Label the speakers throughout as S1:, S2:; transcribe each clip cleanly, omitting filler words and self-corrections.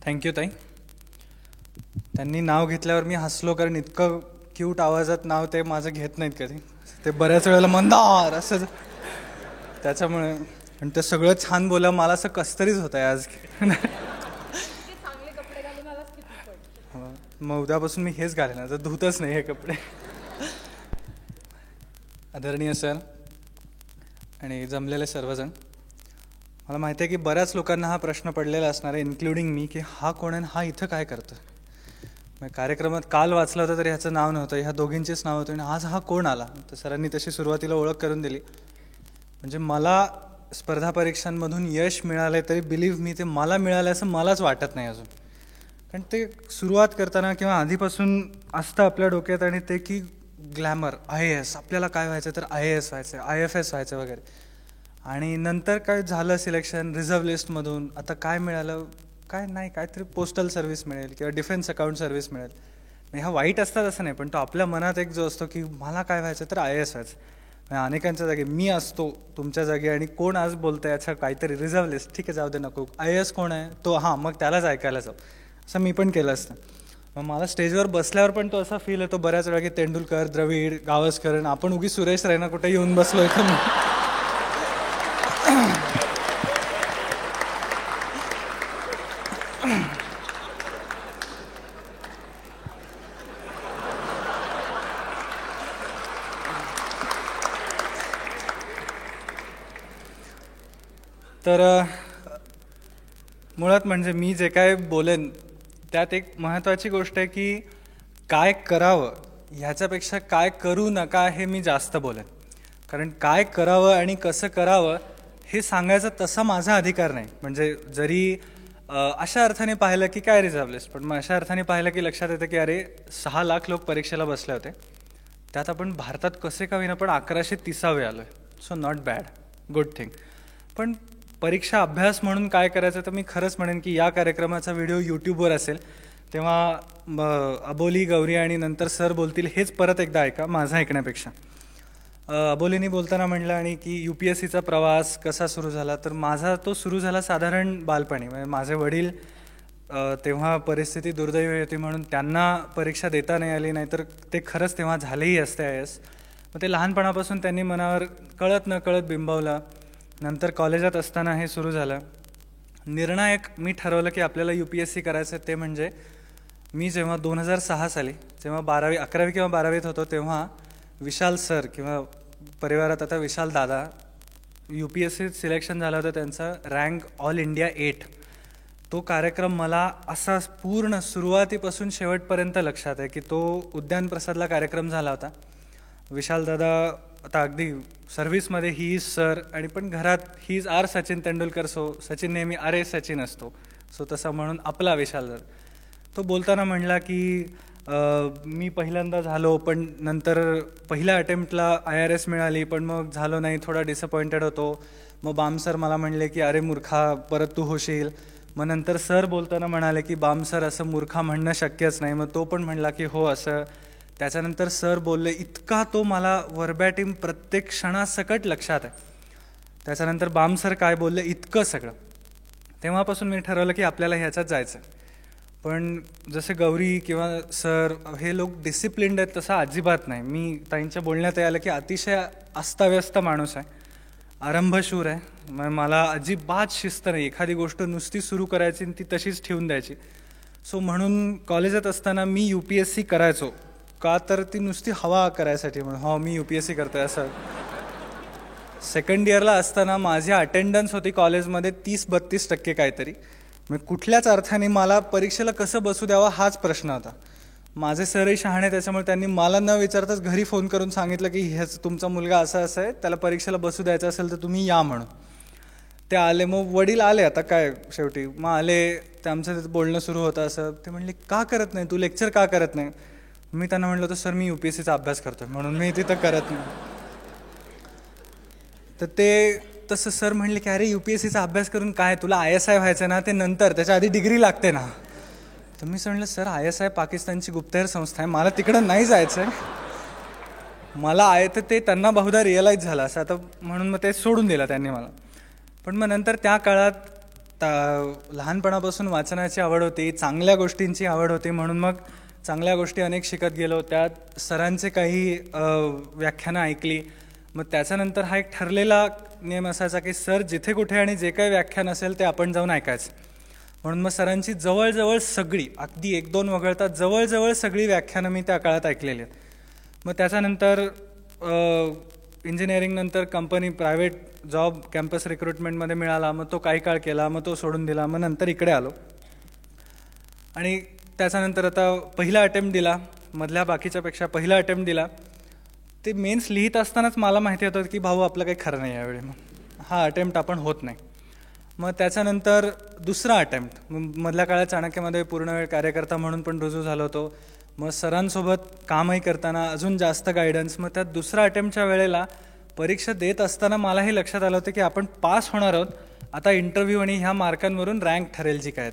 S1: Thank you ताई. त्यांनी नाव घेतल्यावर मी हसलो, कारण इतकं क्यूट आवाजात नाव ते माझं घेत नाहीत कधी. ते बऱ्याच वेळेला मंदार असं, त्याच्यामुळे. आणि ते सगळं छान बोला, मला असं कसतरीच होत आहे आज. मग उद्यापासून मी हेच घालेन, आता धुतच नाही हे कपडे. आदरणीय सर आणि जमलेले सर्वजण, मला माहिती आहे की बऱ्याच लोकांना हा प्रश्न पडलेला असणार आहे, इन्क्लुडिंग मी, की हा कोण आहे, हा इथं काय करतो. मग कार्यक्रमात काल वाचलं होतं तर ह्याचं नाव नव्हतं, ह्या दोघींचेच नाव होतं, आणि आज हा कोण आला. तर सरांनी तशी सुरुवातीला ओळख करून दिली. म्हणजे मला स्पर्धा परीक्षांमधून यश मिळाले तरी बिलीव्ह मी, ते मला मिळालं असं मलाच वाटत नाही अजून. कारण ते सुरुवात करताना किंवा आधीपासून असतं आपल्या डोक्यात, आणि ते की ग्लॅमर, IAS, आपल्याला काय व्हायचं तर IAS व्हायचं, IFS व्हायचं वगैरे. आणि नंतर काय झालं, सिलेक्शन रिझर्व्ह लिस्टमधून, आता काय मिळालं, काय नाही, काहीतरी पोस्टल सर्व्हिस मिळेल किंवा डिफेन्स अकाउंट सर्व्हिस मिळेल. नाही, हा वाईट असतात असं नाही, पण तो आपल्या मनात एक जो असतो की मला काय व्हायचं तर IAS व्हायचं. अनेकांच्या जागी मी असतो तुमच्या जागी, आणि कोण आज बोलतं याचं काहीतरी रिझर्व्ह लिस्ट, ठीक आहे जाऊ दे नको, IAS कोण आहे तो, हां मग त्यालाच ऐकायला जाऊ, असं मी पण केलं असतं. मग मला स्टेजवर बसल्यावर पण तो असा फील येतो बऱ्याच वेळा की तेंडुलकर, द्रविड, गावस्कर, आपण उगी सुरेश रैना कुठे येऊन बसलो इथं. तर मुळात म्हणजे मी जे काय बोलेन त्यात एक महत्त्वाची गोष्ट आहे की काय करावं ह्याच्यापेक्षा काय करू नका हे मी जास्त बोलेन. कारण काय करावं आणि कसं करावं हे सांगायचा तसा माझा अधिकार नाही. म्हणजे जरी अशा अर्थाने पाहिलं की काय रिझर्व्ह लिस्ट, पण मग अशा अर्थाने पाहिलं की लक्षात येतं की अरे 6 लाख लोक परीक्षेला बसले होते, त्यात आपण भारतात कसे का होईना पण 1130वे आलो आहे. So not bad, good thing. पण परीक्षा अभ्यास म्हणून काय करायचं, तर मी खरंच म्हणेन की या कार्यक्रमाचा व्हिडिओ यूट्यूबवर असेल तेव्हा अबोली, गौरी आणि नंतर सर बोलतील हेच परत एकदा ऐका माझं ऐकण्यापेक्षा. अबोलीनी बोलताना म्हणलं आणि की UPSCचा प्रवास कसा सुरू झाला, तर माझा तो सुरू झाला साधारण बालपणी. म्हणजे माझे वडील तेव्हा परिस्थिती दुर्दैवी होती म्हणून त्यांना परीक्षा देता नाही आली, नाहीतर ते खरंच तेव्हा झालेही असते IAS. मग ते लहानपणापासून त्यांनी मनावर कळत न कळत बिंबवलं. नंतर कॉलेजात असताना हे सुरू झालं. निर्णायक मी ठरवलं की आपल्याला UPSC करायचं. ते म्हणजे मी जेव्हा 2006 साली जेव्हा 11वी किंवा 12वीत होतो तेव्हा विशाल सर किंवा परिवारात आता विशाल दादा, UPSC सिलेक्शन झालं होतं त्यांचं, रँक ऑल इंडिया 8. तो कार्यक्रम मला असा पूर्ण सुरुवातीपासून शेवटपर्यंत लक्षात आहे की तो उद्यान प्रसादला कार्यक्रम झाला होता. विशाल दादा आता अगदी सर्व्हिसमध्ये ही इज सर, आणि पण घरात ही is our Sachin Tendulkar. So Sachin नेहमी अरे सचिन असतो, सो तसा म्हणून आपला विशाल दादा. तो बोलताना म्हणला की मी पहिल्यांदा झालो, पण नंतर पहिल्या अटेम्प्टला IRS मिळाली, पण मग झालो नाही, थोडा डिसअपॉइंटेड होतो. मग बाम सर मला म्हणले की अरे मूर्खा परत तू होशील. मग नंतर सर बोलताना म्हणाले की बाम सर असं मूर्खा म्हणणं शक्यच नाही. मग तो पण म्हणला की हो असं. त्याच्यानंतर सर बोलले, इतका तो मला वर्बॅटिम प्रत्येक क्षणासकट लक्षात आहे. त्याच्यानंतर बाम सर काय बोलले इतकं सगळं. तेव्हापासून मी ठरवलं की आपल्याला ह्याच्यात जायचं. पण जसे गौरी किंवा सर हे लोक डिसिप्लिन्ड आहेत तसं अजिबात नाही. मी ताईंच्या बोलण्यात आलं की अतिशय अस्ताव्यस्त माणूस आहे, आरंभशूर आहे. मला अजिबात शिस्त नाही. एखादी गोष्ट नुसती सुरू करायची आणि ती तशीच ठेवून द्यायची. सो म्हणून कॉलेजात असताना मी UPSC करायचो का, तर ती नुसती हवा करायसाठी, म्हणून हो मी UPSC करतोय असं. सेकंड इयरला असताना माझी अटेंडन्स होती कॉलेजमध्ये 30-32% काहीतरी. मग कुठल्याच अर्थाने मला परीक्षेला कसं बसू द्यावा हाच प्रश्न होता. माझे सरही शहाणे, त्याच्यामुळे त्यांनी मला न विचारताच घरी फोन करून सांगितलं की ह्याच तुमचा मुलगा असा असं आहे, त्याला परीक्षेला बसू द्यायचं असेल तर तुम्ही या म्हणून. ते आले. मग वडील आले, आता काय शेवटी मग आले. ते आमचं बोलणं सुरू होतं असं. ते म्हणले का करत नाही तू, लेक्चर का करत नाही. मी त्यांना म्हटलं होतं सर मी UPSCचा अभ्यास करतोय म्हणून मी तिथं करत नाही. तर ते तसं सर म्हणले की अरे UPSCचा अभ्यास करून काय, तुला ISI व्हायचं ना, ते नंतर त्याच्या आधी डिग्री लागते ना. तर मी म्हणलं सर ISI पाकिस्तानची गुप्तहेर संस्था आहे, मला तिकडं नाही जायचं आहे. मला आहे तर ते त्यांना बहुधा रिअलाईज झालं असं आता, म्हणून मग ते सोडून दिलं त्यांनी मला. पण मग नंतर त्या काळात लहानपणापासून वाचनाची आवड होती, चांगल्या गोष्टींची आवड होती, म्हणून मग चांगल्या गोष्टी अनेक शिकत गेलो. त्यात सरांचे काही व्याख्यानं ऐकली. मग त्याच्यानंतर हा एक ठरलेला नियम असायचा की सर जिथे कुठे आणि जे काही व्याख्यान असेल ते आपण जाऊन ऐकायचं. म्हणून मग सरांची जवळजवळ सगळी, अगदी 1-2 वगळता जवळजवळ सगळी व्याख्यानं मी त्या काळात ऐकलेली आहेत. मग त्याच्यानंतर इंजिनिअरिंगनंतर कंपनी प्रायव्हेट जॉब कॅम्पस रिक्रुटमेंटमध्ये मिळाला. मग तो काही काळ केला, मग तो सोडून दिला. मग नंतर इकडे आलो आणि त्याच्यानंतर आता पहिला अटेम्प्ट दिला, मधल्या बाकीच्यापेक्षा पहिला अटेम्प्ट दिला. ते मेन्स लिहित असतानाच मला माहिती होतं की भाऊ आपलं काही खरं नाही यावेळी, मग हा अटेम्प्ट आपण होत नाही. मग त्याच्यानंतर दुसरा अटेम्प्ट, मधल्या काळात चाणक्यमध्ये पूर्णवेळ कार्यकर्ता म्हणून पण रुजू झालो होतो. मग सरांसोबत कामही करताना अजून जास्त गायडन्स. मग त्यात दुसऱ्या अटेम्प्टच्या वेळेला परीक्षा देत असताना मला हे लक्षात आलं होतं की आपण पास होणार आहोत, आता इंटरव्ह्यू आणि ह्या मार्कांवरून रँक ठरेल जी काय.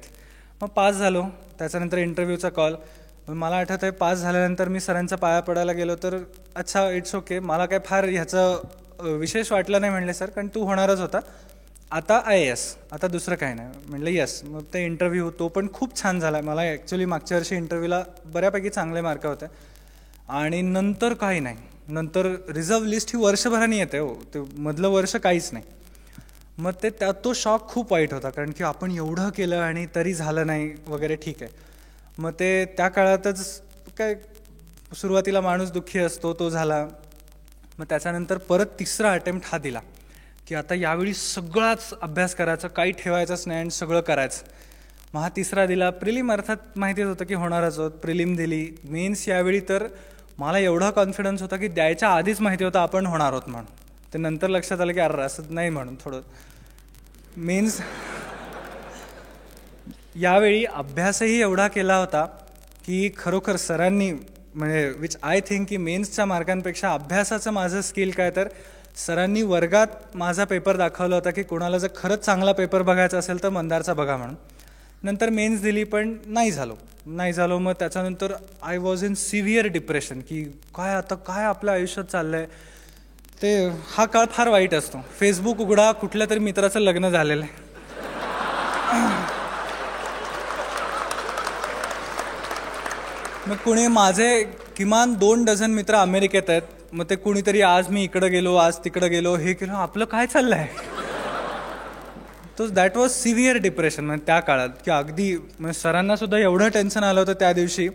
S1: मग पास झालो. त्याच्यानंतर इंटरव्ह्यूचा कॉल. मला आठवतं आहे पास झाल्यानंतर मी सरांच्या पाया पडायला गेलो तर अच्छा इट्स ओके, मला काय फार ह्याचं विशेष वाटलं नाही. म्हणले सर कारण तू होणारच होता, आता IAS, आता दुसरं काही नाही. म्हणलं यस. मग ते इंटरव्ह्यू तो पण खूप छान झाला. मला ॲक्च्युली मागच्या वर्षी इंटरव्ह्यूला बऱ्यापैकी चांगले मार्क होते. आणि नंतर काही नाही, नंतर रिझर्व्ह लिस्ट ही वर्षभराने येते हो, ते मधलं वर्ष काहीच नाही. मग ते तो शॉक खूप वाईट होता, कारण की आपण एवढं केलं आणि तरी झालं नाही वगैरे. ठीक आहे. मग ते त्या काळातच काय सुरुवातीला माणूस दुःखी असतो, तो झाला. मग त्याच्यानंतर परत तिसरा अटेम्प्ट हा दिला की आता यावेळी सगळाच अभ्यास करायचा, काही ठेवायचंच नाही आणि सगळं करायचं. मग हा तिसरा दिला. प्रिलिम अर्थात माहितीच होतं की होणारच होत. प्रिलिम दिली. मेन्स यावेळी तर मला एवढा कॉन्फिडन्स होता की द्यायच्या आधीच माहिती होतं आपण होणार आहोत म्हणून. ते नंतर लक्षात आलं की अरे असं नाही म्हणून थोडं. मेन्स यावेळी अभ्यासही एवढा केला होता की खरोखर सरांनी म्हणजे विच आय थिंक की मेन्सच्या मार्कांपेक्षा अभ्यासाचं माझं स्किल काय, तर सरांनी वर्गात माझा पेपर दाखवला होता की कोणाला जर खरंच चांगला पेपर बघायचा असेल तर मंदारचा बघा म्हणून. नंतर मेन्स दिली पण नाही झालो. मग त्याच्यानंतर I was in severe depression की काय आता काय आपल्या आयुष्यात चाललं आहे. ते हा काळ फार वाईट असतो. फेसबुक उघडा, कुठल्या तरी मित्राचं लग्न झालेलं आहे. मग कुणी माझे किमान 2 डझन मित्र अमेरिकेत आहेत. मग ते कुणीतरी आज मी इकडं गेलो, आज तिकडं गेलो, हे केलं, आपलं काय चाललं आहे. तो दॅट वॉज सिव्हिअर डिप्रेशन. म्हणजे त्या काळात की अगदी म्हणजे सरांना सुद्धा एवढं टेन्शन आलं होतं त्या दिवशी.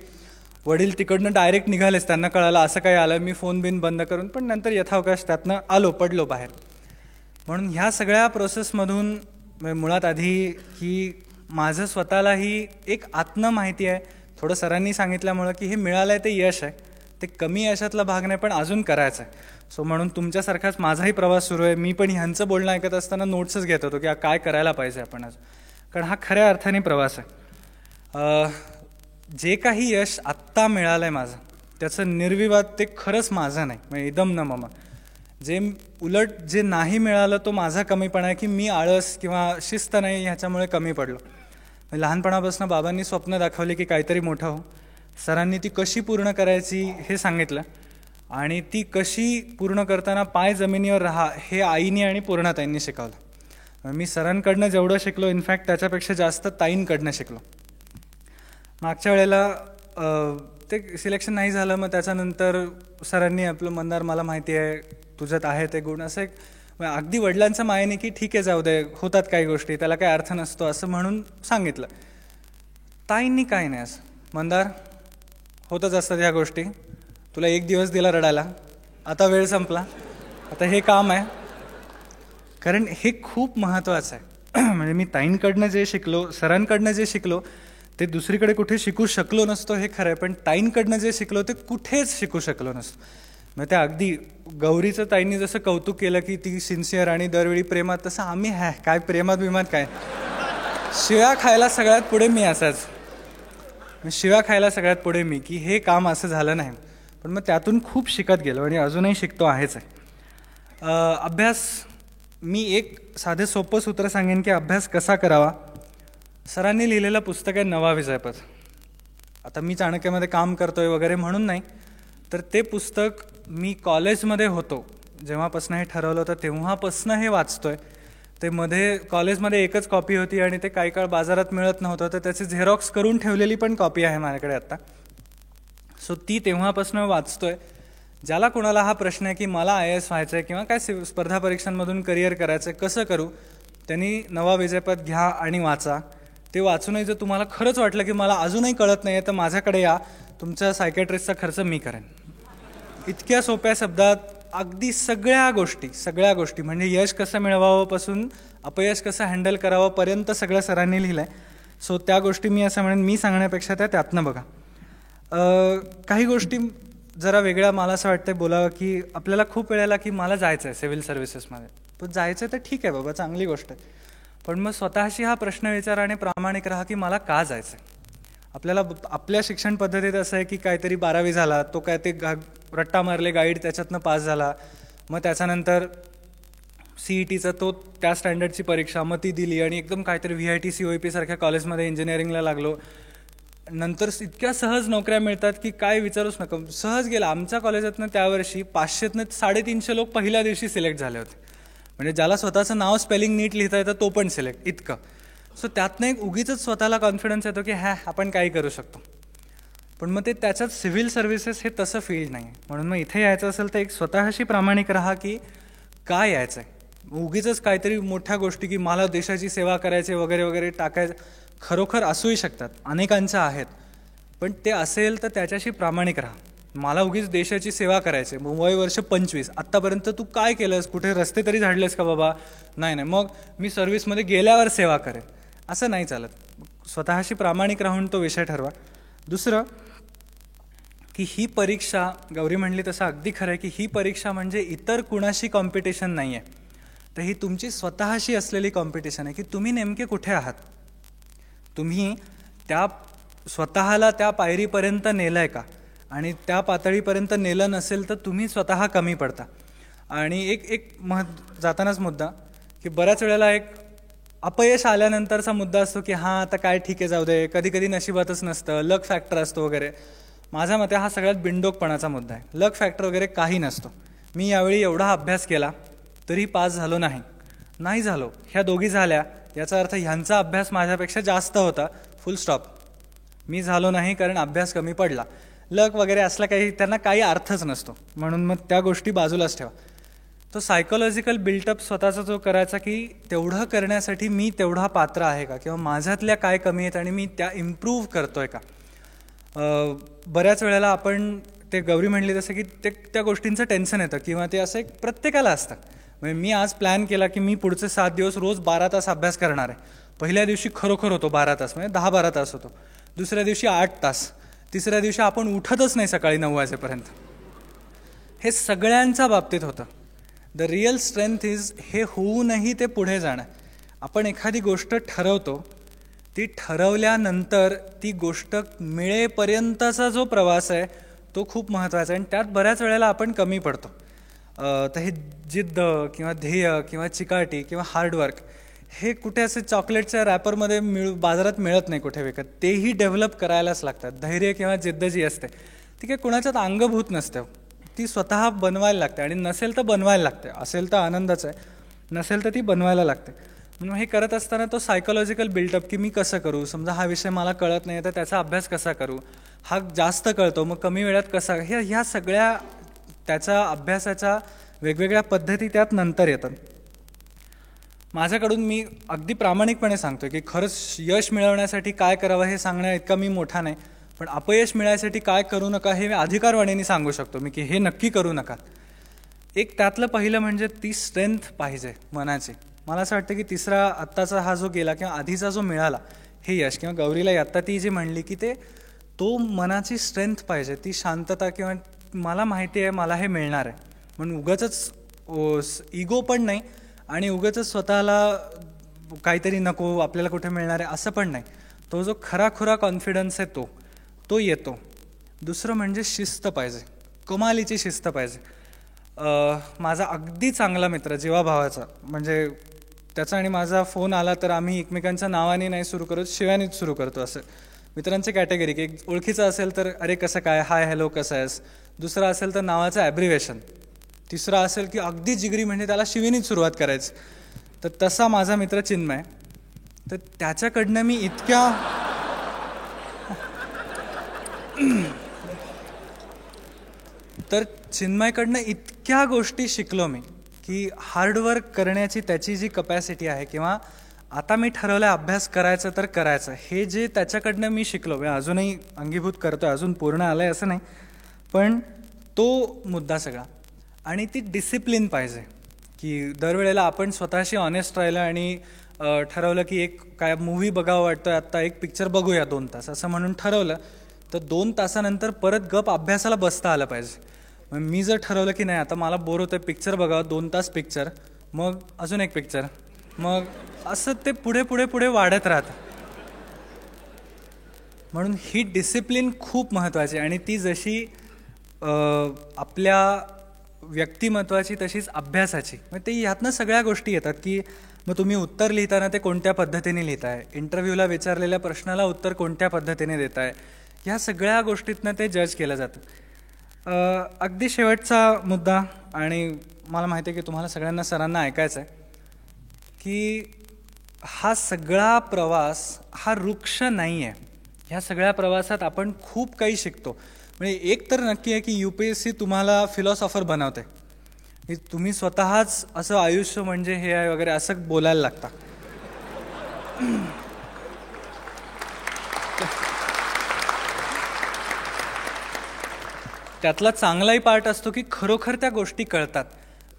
S1: वडील तिकडनं डायरेक्ट निघालेच, त्यांना कळालं असं काही आलं. मी फोन बिन बंद करून, पण नंतर यथावकाश त्यातनं पडलो बाहेर. म्हणून ह्या सगळ्या प्रोसेसमधून मुळात आधी की माझं स्वतःलाही एक आत्म माहिती आहे, थोडं सरांनी सांगितल्यामुळं की हे मिळालं आहे ते यश आहे, ते कमी यशातला भाग नाही पण अजून करायचं आहे. सो म्हणून तुमच्यासारखाच माझाही प्रवास सुरू आहे. मी पण ह्यांचं बोलणं ऐकत असताना नोट्सच घेत होतो की काय करायला पाहिजे आपण आज, कारण हा खऱ्या अर्थाने प्रवास आहे. जे काही यश आत्ता मिळालं आहे माझं त्याचं निर्विवाद ते खरंच माझं नाही, म्हणजे इदम न मम. जे उलट जे नाही मिळालं तो माझा कमीपणा आहे की मी आळस किंवा शिस्त नाही ह्याच्यामुळे कमी पडलो. लहानपणापासून बाबांनी स्वप्न दाखवली की काहीतरी मोठं हो. सरांनी ती कशी पूर्ण करायची हे सांगितलं आणि ती कशी पूर्ण करताना पाय जमिनीवर राहा हे आईनी आणि पूर्णाताईंनी शिकवलं. मी सरांकडनं जेवढं शिकलो इनफॅक्ट त्याच्यापेक्षा जास्त ताईंकडनं शिकलो. मागच्या वेळेला ते सिलेक्शन नाही झालं. मग त्याच्यानंतर सरांनी आपलं मंदार मला माहिती आहे तुझ्यात आहे ते गुण, असं एक अगदी वडिलांच्या मायेने की ठीक आहे जाऊ दे, होतात काही गोष्टी, त्याला काही अर्थ नसतो असं म्हणून सांगितलं. ताईंनी काही नाही, असं मंदार होतच असतात ह्या गोष्टी, तुला 1 दिवस दिला रडायला, आता वेळ संपला, आता हे काम आहे. कारण हे खूप महत्त्वाचं आहे. म्हणजे मी ताईंकडनं जे शिकलो, सरांकडनं जे शिकलो ते दुसरीकडे कुठे शिकू शकलो नसतो हे खरं आहे, पण ताईंकडनं जे शिकलो ते कुठेच शिकू शकलो नसतो. मग त्या अगदी गौरीचं ताईंनी जसं कौतुक केलं की ती सिन्सिअर आणि दरवेळी प्रेमात, तसं आम्ही काय प्रेमात बिमात काय, शिव्या खायला सगळ्यात पुढे मी असाच. शिव्या खायला सगळ्यात पुढे मी की हे काम असं झालं नाही. पण मग त्यातून खूप शिकत गेलो आणि अजूनही शिकतो आहेच आहे. अभ्यास, मी एक साधे सोपं सूत्र सांगेन की अभ्यास कसा करावा. सरांनी लिहिलेलं पुस्तक आहे नवा विजयपथ. आता मी चाणक्यमध्ये काम करतोय वगैरे म्हणून नाही, तर ते पुस्तक मी कॉलेजमध्ये होतो जेव्हापासनं हे ठरवलं होतं तेव्हापासनं हे वाचतोय. ते मध्ये कॉलेजमध्ये एकच कॉपी होती आणि ते काही काळ बाजारात मिळत नव्हतं, तर त्याची झेरॉक्स करून ठेवलेली पण कॉपी आहे माझ्याकडे आत्ता. सो ती तेव्हापासून वाचतोय. ज्याला कोणाला हा प्रश्न आहे की मला IAS व्हायचं आहे किंवा काय स्पर्धा परीक्षांमधून करिअर करायचं आहे, कसं करू, त्यांनी नवा विजयपथ घ्या आणि वाचा. ते वाचूनही जर तुम्हाला खरंच वाटलं की मला अजूनही कळत नाही आहे, तर माझ्याकडे या, तुमच्या सायकॅट्रिस्टचा खर्च मी करेन. इतक्या सोप्या शब्दात अगदी सगळ्या गोष्टी म्हणजे यश कसं मिळवावं पासून अपयश कसं हँडल करावं पर्यंत सगळं सरांनी लिहिलं आहे. सो त्या गोष्टी मी असं म्हणेन, मी सांगण्यापेक्षा त्यातनं बघा. काही गोष्टी जरा वेगळ्या मला असं वाटतं बोलावं, की आपल्याला खूप वेळेला की मला जायचं आहे सिव्हिल सर्व्हिसेसमध्ये, पण जायचं तर ठीक आहे बाबा, चांगली गोष्ट आहे, पण मग स्वतःशी हा प्रश्न विचारा आणि प्रामाणिक राहा की मला का जायचं आहे. आपल्याला आपल्या शिक्षण पद्धतीत असं आहे की काहीतरी 12वी झाला, तो काय ते रट्टा मारले गाईड, त्याच्यातनं पास झाला, मग त्याच्यानंतर CETचा तो त्या स्टँडर्डची परीक्षा, मग ती दिली आणि एकदम काहीतरी VIT COEP सारख्या कॉलेजमध्ये इंजिनिअरिंगला लागलो. नंतर इतक्या सहज नोकऱ्या मिळतात की काय विचारूच नका, सहज गेला. आमच्या कॉलेजातनं त्यावर्षी 500तनं 350 लोक पहिल्या दिवशी सिलेक्ट झाले होते. म्हणजे ज्याला स्वतःचं नाव स्पेलिंग नीट लिहिता येतं तो पण सिलेक्ट, इतकं. सो त्यातनं एक उगीच स्वतःला कॉन्फिडन्स येतो की आपण काही करू शकतो. पण मग ते त्याच्यात सिव्हिल सर्व्हिसेस हे तसं फील्ड नाही आहे. म्हणून मग इथे यायचं असेल तर एक स्वतःशी प्रामाणिक राहा की काय यायचं आहे. उगीच काहीतरी मोठ्या गोष्टी की मला देशाची सेवा करायची वगैरे वगैरे टाकायचं, खरोखर असूही शकतात, अनेकांच्या आहेत, पण ते असेल तर त्याच्याशी प्रामाणिक राहा. मला उगीच देशाची सेवा करायची, वय वर्ष 25, आत्तापर्यंत तू काय केलंस, कुठे रस्ते तरी झाडलेस का बाबा, नाही, मग मी सर्व्हिसमध्ये गेल्यावर सेवा करेन, असं नाही चालत. स्वतःशी प्रामाणिक राहून तो विषय ठरवा. दुसरं की ही परीक्षा, गौरी म्हणली तसं अगदी खरं आहे की ही परीक्षा म्हणजे इतर कुणाशी कॉम्पिटिशन नाही आहे, तर ही तुमची स्वतःशी असलेली कॉम्पिटिशन आहे की तुम्ही नेमके कुठे आहात. तुम्ही त्या स्वतःला त्या पायरीपर्यंत नेलं आहे का, आणि त्या पातळीपर्यंत नेलं नसेल तर तुम्ही स्वतः कमी पडता. आणि एक जातानाच मुद्दा की बऱ्याच वेळेला एक अपयश आल्यानंतरचा मुद्दा असतो की आता काय ठीक आहे, जाऊ दे, कधी कधी नशिबातच नसतं, लक फॅक्टर असतो वगैरे. माझ्या मते हा सगळ्यात बिनडोकपणाचा मुद्दा आहे. लक फॅक्टर वगैरे काही नसतो. मी यावेळी एवढा अभ्यास केला तरी पास झालो नाही झालो, ह्या दोघी झाल्या, याचा अर्थ ह्यांचा अभ्यास माझ्यापेक्षा जास्त होता, फुल स्टॉप. मी झालो नाही कारण अभ्यास कमी पडला. लक वगैरे असला काही त्यांना काही अर्थच नसतो. म्हणून मग त्या गोष्टी बाजूलाच ठेवा. तो सायकोलॉजिकल बिल्टअप स्वतःचा जो करायचा की तेवढं करण्यासाठी मी तेवढा पात्र आहे का, किंवा माझ्यातल्या काय कमी आहेत आणि मी त्या इम्प्रूव्ह करतोय का. बऱ्याच वेळेला आपण ते गौरी म्हणली तसं की त्या गोष्टींचं टेन्शन येतं, किंवा ते असं एक प्रत्येकाला असतं. म्हणजे मी आज प्लॅन केला की मी पुढचे 7 दिवस रोज 12 तास अभ्यास करणार आहे. पहिल्या दिवशी खरोखर होतो 12 तास, म्हणजे 10-12 तास होतो. दुसऱ्या दिवशी 8 तास. तिसऱ्या दिवशी आपण उठतच नाही सकाळी 9 वाजेपर्यंत. हे सगळ्यांच्या बाबतीत होतं. द रिअल स्ट्रेंथ इज हे होऊनही ते पुढे जाणं. आपण एखादी गोष्ट ठरवतो, ती ठरवल्यानंतर ती गोष्ट मिळेपर्यंतचा जो प्रवास आहे तो खूप महत्त्वाचा आहे, आणि त्यात बऱ्याच वेळेला आपण कमी पडतो. तर हे जिद्द किंवा ध्येय किंवा चिकाटी किंवा हार्डवर्क हे कुठे असे चॉकलेटच्या रॅपरमध्ये बाजारात मिळत नाही कुठे विकत. तेही डेव्हलप करायलाच लागतात. धैर्य किंवा जिद्द जी असते ती काही कुणाच्यात अंगभूत नसते, ती स्वतः बनवायला लागते. आणि नसेल तर बनवायला लागते. असेल तर आनंदच आहे, नसेल तर ती बनवायला लागते. म्हणून हे करत असताना तो सायकोलॉजिकल बिल्टअप की मी कसं करू, समजा हा विषय मला कळत नाही तर त्याचा अभ्यास कसा करू, हा जास्त कळतो मग कमी वेळात कसा, ह्या सगळ्या त्याच्या अभ्यासाच्या वेगवेगळ्या पद्धती त्यात नंतर येतात. माझ्याकडून मी अगदी प्रामाणिकपणे सांगतो की खरंच यश मिळवण्यासाठी काय करावं हे सांगण्या इतका मी मोठा नाही, पण अपयश मिळायसाठी काय करू नका हे अधिकारवाणीने सांगू शकतो मी की हे नक्की करू नका. एक त्यातलं पहिलं म्हणजे ती स्ट्रेंथ पाहिजे मनाची. मला असं वाटतं की तिसरा आत्ताचा हा जो गेला किंवा आधीचा जो मिळाला हे यश, किंवा गौरीला आत्ता ती जी म्हणली की तो मनाची स्ट्रेंथ पाहिजे, ती शांतता, किंवा मला माहिती आहे मला हे मिळणार आहे म्हणून उगाचच इगो पण नाही आणि उगाचच स्वतःला काहीतरी नको आपल्याला कुठे मिळणार आहे असं पण नाही. तो जो खराखुरा कॉन्फिडन्स आहे तो येतो. दुसरं म्हणजे शिस्त पाहिजे, कमालीची शिस्त पाहिजे. माझा अगदी चांगला मित्र जीवाभावाचा, म्हणजे त्याचा आणि माझा फोन आला तर आम्ही एकमेकांच्या नावाने नाही सुरू करत, शिव्यानेच सुरू करतो. असं मित्रांची कॅटेगरी की एक ओळखीचं असेल तर अरे कसं काय, हाय हॅलो कसं आहेस. दुसरा असेल तर नावाचं ॲब्रिव्हेशन. तिसरा असेल की अगदी जिगरी म्हणजे त्याला शिवीनीच सुरुवात करायची. तर तसा माझा मित्र चिन्मय. तर त्याच्याकडनं मी तर चिन्मयकडनं इतक्या गोष्टी शिकलो मी की हार्डवर्क करण्याची त्याची जी कपॅसिटी आहे, किंवा आता मी ठरवलं अभ्यास करायचं तर करायचं, हे जे त्याच्याकडनं मी शिकलो, अजूनही अंगीभूत करतोय, अजून पूर्ण आलंय असं नाही, पण तो मुद्दा सगळा. आणि ती डिसिप्लिन पाहिजे की दरवेळेला आपण स्वतःशी ऑनेस्ट राहिलं आणि ठरवलं की एक काय मूव्ही बघावं वाटतोय आत्ता, एक पिक्चर बघूया 2 तास असं म्हणून ठरवलं, तर 2 तासानंतर परत गप अभ्यासाला बसता आलं पाहिजे. मग मी जर ठरवलं की नाही आता मला बोर होतंय, पिक्चर बघावं, 2 तास पिक्चर, मग अजून एक पिक्चर, मग असं ते पुढे पुढे पुढे वाढत राहतं. म्हणून ही डिसिप्लिन खूप महत्त्वाची, आणि ती जशी आपल्या व्यक्तिमत्वाची तशीच अभ्यासाची. मग ते ह्यातनं सगळ्या गोष्टी येतात की मग तुम्ही उत्तर लिहिताना ते कोणत्या पद्धतीने लिहिताय, इंटरव्ह्यूला विचारलेल्या प्रश्नाला उत्तर कोणत्या पद्धतीने देताय, ह्या सगळ्या गोष्टीतनं ते जज केलं जातं. अगदी शेवटचा मुद्दा, आणि मला माहिती आहे की तुम्हाला सगळ्यांना सरांना ऐकायचं आहे, की हा सगळा प्रवास हा वृक्ष नाही आहे. ह्या सगळ्या प्रवासात आपण खूप काही शिकतो. म्हणजे एक तर नक्की आहे की UPSC तुम्हाला फिलॉसॉफर बनवते, की तुम्ही स्वतःच असं आयुष्य म्हणजे हे आहे वगैरे असं बोलायला लागता. त्यातला चांगलाही पार्ट असतो की खरोखर त्या गोष्टी कळतात.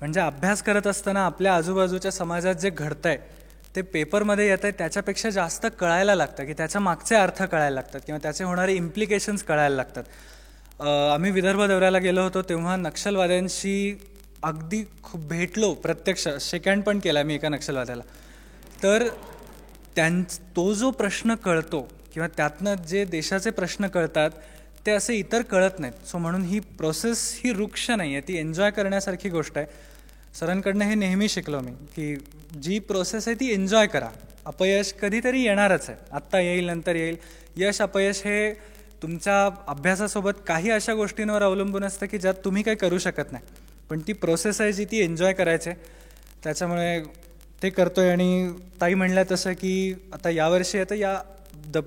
S1: म्हणजे अभ्यास करत असताना आपल्या आजूबाजूच्या समाजात जे घडतंय ते पेपरमध्ये येत आहे त्याच्यापेक्षा जास्त कळायला लागतं, की त्याच्या मागचे अर्थ कळायला लागतात किंवा त्याचे होणारे इम्प्लिकेशन्स कळायला लागतात. आम्ही विदर्भ दौऱ्याला गेलो होतो तेव्हा नक्षलवाद्यांशी अगदी खूप भेटलो, प्रत्यक्ष शेकहँड पण केला मी एका नक्षलवाद्याला. तर तो जो प्रश्न कळतो किंवा त्यातनं जे देशाचे प्रश्न कळतात ते असे इतर कळत नाहीत. सो म्हणून ही प्रोसेस ही वृक्ष नाही आहे, ती एन्जॉय करण्यासारखी गोष्ट आहे. सरांकडनं हे नेहमी शिकलो मी की जी प्रोसेस आहे ती एन्जॉय करा. अपयश कधीतरी येणारच आहे, आत्ता येईल नंतर येईल. यश अपयश हे तुमच्या अभ्यासासोबत काही अशा गोष्टींवर अवलंबून असतं की ज्यात तुम्ही काही करू शकत नाही, पण ती प्रोसेस आहे जी ती एन्जॉय करायची. त्याच्यामुळे ते करतोय. आणि ताई म्हणल्या तसं की आता यावर्षी आहे तर या द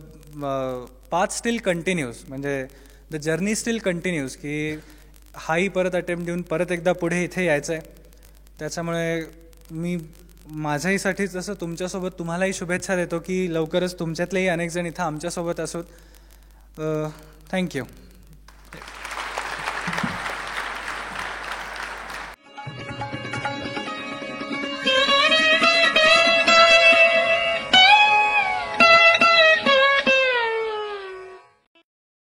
S1: पाथ स्टील कंटिन्यूज, म्हणजे द जर्नी स्टील कंटिन्यूज, की हाही परत अटेम्प्ट देऊन परत एकदा पुढे इथे यायचं आहे. त्याच्यामुळे मी माझ्याहीसाठी जसं तुमच्यासोबत तुम्हालाही शुभेच्छा देतो की लवकरच तुमच्यातलेही अनेक जण इथं आमच्यासोबत असोत. थँक्यू.